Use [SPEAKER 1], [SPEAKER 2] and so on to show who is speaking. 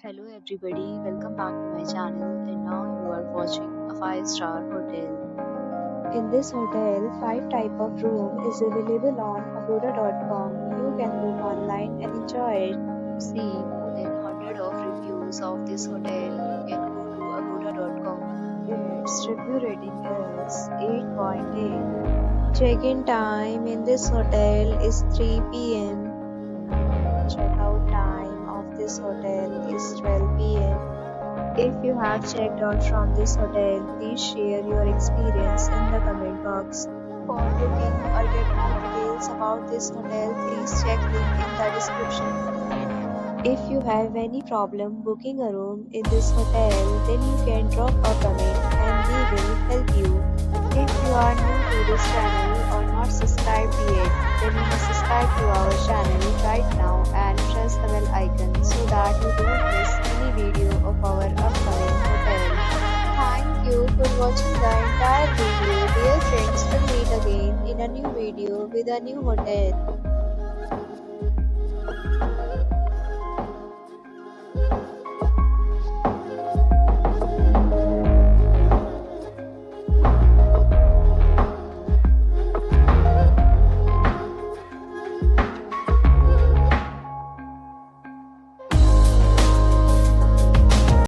[SPEAKER 1] Hello everybody, welcome back to my channel and now you are watching a 5-star hotel. In this hotel, 5 type of room is available on agoda.com. You can book online and enjoy it. To see more than 100 of reviews of this hotel, you can go to agoda.com. Its review rating is 8.8. Check-in time in this hotel is 3 p.m. Check-out time of this hotel is 12 p.m. If you have checked out from this hotel, please share your experience in the comment box. For booking or get more details about this hotel, please check link in the description. If you have any problem booking a room in this hotel, then you can drop a comment and we will help you. If you are new to this channel or not subscribed yet, then you must subscribe to our channel right now and press the bell icon so that you don't miss any video of our upcoming hotel. Thank you for watching the entire video. Dear friends, we'll meet again in a new video with a new hotel.